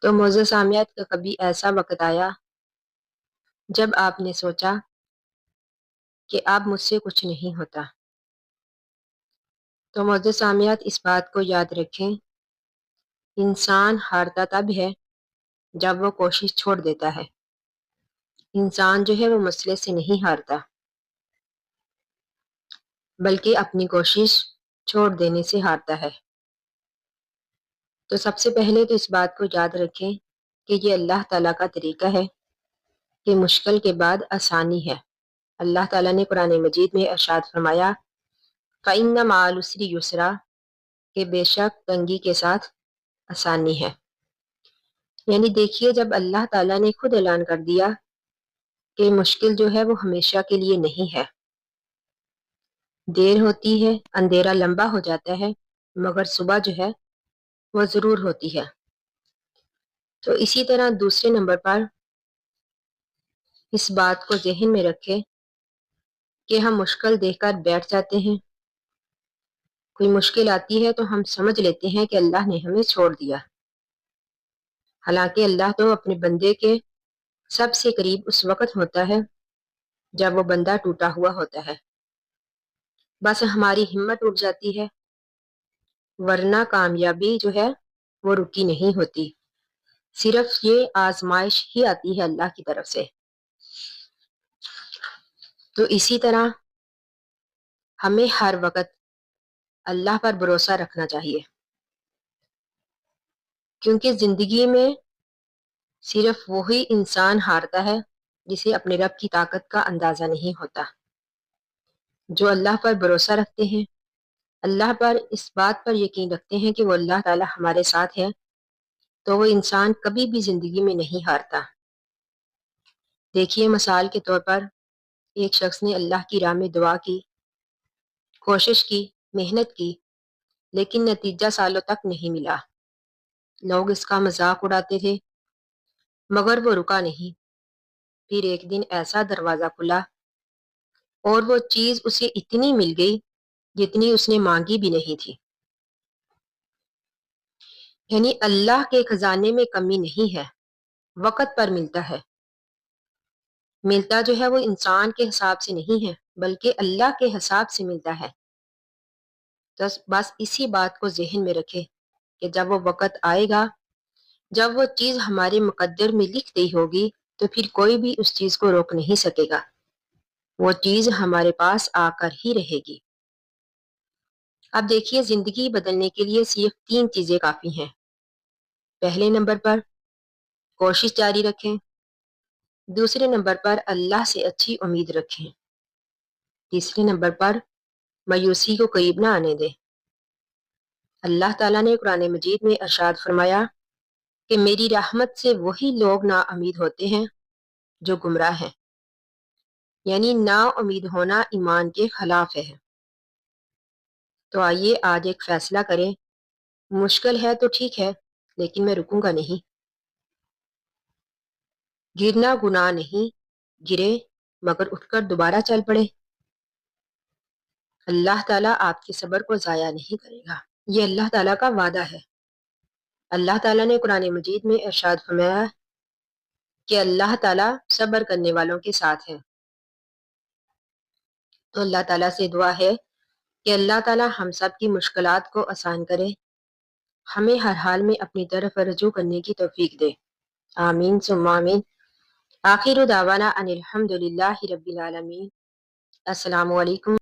تو معزز سامعات کا کبھی ایسا وقت آیا جب آپ نے سوچا کہ اب مجھ سے کچھ نہیں ہوتا؟ تو معزز سامعات اس بات کو یاد رکھیں، انسان ہارتا تب ہے جب وہ کوشش چھوڑ دیتا ہے۔ انسان جو ہے وہ مسئلے سے نہیں ہارتا بلکہ اپنی کوشش چھوڑ دینے سے ہارتا ہے۔ تو سب سے پہلے تو اس بات کو یاد رکھیں کہ یہ اللہ تعالیٰ کا طریقہ ہے کہ مشکل کے بعد آسانی ہے۔ اللہ تعالیٰ نے قرآن مجید میں ارشاد فرمایا فَإِنَّ مَعَ الْعُسْرِ يُسْرًا، کہ بے شک تنگی کے ساتھ آسانی ہے۔ یعنی دیکھیے، جب اللہ تعالیٰ نے خود اعلان کر دیا کہ مشکل جو ہے وہ ہمیشہ کے لیے نہیں ہے، دیر ہوتی ہے، اندھیرا لمبا ہو جاتا ہے، مگر صبح جو ہے وہ ضرور ہوتی ہے۔ تو اسی طرح دوسرے نمبر پر اس بات کو ذہن میں رکھیں کہ ہم مشکل دیکھ کر بیٹھ جاتے ہیں، کوئی مشکل آتی ہے تو ہم سمجھ لیتے ہیں کہ اللہ نے ہمیں چھوڑ دیا، حالانکہ اللہ تو اپنے بندے کے سب سے قریب اس وقت ہوتا ہے جب وہ بندہ ٹوٹا ہوا ہوتا ہے۔ بس ہماری ہمت اٹھ جاتی ہے، ورنہ کامیابی جو ہے وہ رکی نہیں ہوتی، صرف یہ آزمائش ہی آتی ہے اللہ کی طرف سے۔ تو اسی طرح ہمیں ہر وقت اللہ پر بھروسہ رکھنا چاہیے، کیونکہ زندگی میں صرف وہی انسان ہارتا ہے جسے اپنے رب کی طاقت کا اندازہ نہیں ہوتا۔ جو اللہ پر بھروسہ رکھتے ہیں، اللہ پر اس بات پر یقین رکھتے ہیں کہ وہ اللہ تعالی ہمارے ساتھ ہے، تو وہ انسان کبھی بھی زندگی میں نہیں ہارتا۔ دیکھیے، مثال کے طور پر ایک شخص نے اللہ کی راہ میں دعا کی، کوشش کی، محنت کی، لیکن نتیجہ سالوں تک نہیں ملا۔ لوگ اس کا مذاق اڑاتے تھے، مگر وہ رکا نہیں۔ پھر ایک دن ایسا دروازہ کھلا اور وہ چیز اسے اتنی مل گئی جتنی اس نے مانگی بھی نہیں تھی۔ یعنی اللہ کے خزانے میں کمی نہیں ہے، وقت پر ملتا ہے۔ ملتا جو ہے وہ انسان کے حساب سے نہیں ہے بلکہ اللہ کے حساب سے ملتا ہے۔ تو بس اسی بات کو ذہن میں رکھے کہ جب وہ وقت آئے گا، جب وہ چیز ہمارے مقدر میں لکھ دی ہوگی، تو پھر کوئی بھی اس چیز کو روک نہیں سکے گا، وہ چیز ہمارے پاس آ کر ہی رہے گی۔ اب دیکھیے، زندگی بدلنے کے لیے صرف 3 چیزیں کافی ہیں۔ پہلے نمبر پر کوشش جاری رکھیں، دوسرے نمبر پر اللہ سے اچھی امید رکھیں، تیسرے نمبر پر مایوسی کو قریب نہ آنے دیں۔ اللہ تعالیٰ نے قرآن مجید میں ارشاد فرمایا کہ میری رحمت سے وہی لوگ نا امید ہوتے ہیں جو گمراہ ہیں۔ یعنی نا امید ہونا ایمان کے خلاف ہے۔ تو آئیے آج ایک فیصلہ کریں، مشکل ہے تو ٹھیک ہے، لیکن میں رکوں گا نہیں۔ گرنا گناہ نہیں، گرے مگر اٹھ کر دوبارہ چل پڑے۔ اللہ تعالیٰ آپ کے صبر کو ضائع نہیں کرے گا، یہ اللہ تعالیٰ کا وعدہ ہے۔ اللہ تعالیٰ نے قرآن مجید میں ارشاد فرمایا کہ اللہ تعالیٰ صبر کرنے والوں کے ساتھ ہے۔ تو اللہ تعالیٰ سے دعا ہے کہ اللہ تعالیٰ ہم سب کی مشکلات کو آسان کرے، ہمیں ہر حال میں اپنی طرف رجوع کرنے کی توفیق دے۔ آمین ثم آمین۔ آخر دعوانا ان الحمد للہ رب العالمین۔ السلام علیکم۔